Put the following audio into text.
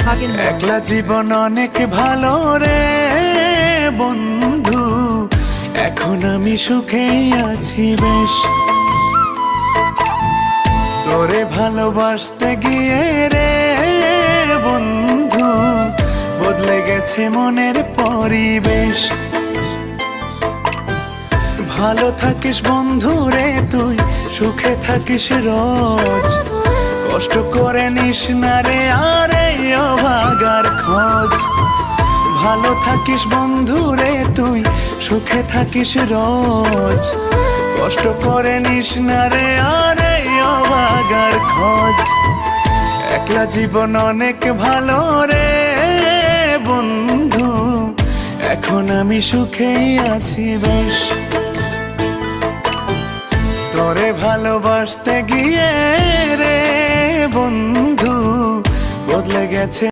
থাকেন না। একলা জীবন অনেক ভালো রে বন্ধু, এখন আমি সুখেই আছি বেশ। তোরে ভালোবাসতে গিয়ে রে বন্ধু বদলে গেছে মনের পরিবেশ। ভালো থাকিস বন্ধু রে তুই, সুখে থাকিস রোজ, কষ্ট করে নিস না রে আর এই অভাগার খোঁজ। ভালো থাকিস বন্ধু রে তুই, সুখে থাকিস রোজ, কষ্ট করে নিস না রে আর এই অভাগার খোঁজ। একলা জীবন অনেক ভালো রে বন্ধু, এখন আমি সুখেই আছি বেশ। তোরে ভালোবাসতে গিয়ে রে বন্ধু বদলে গেছে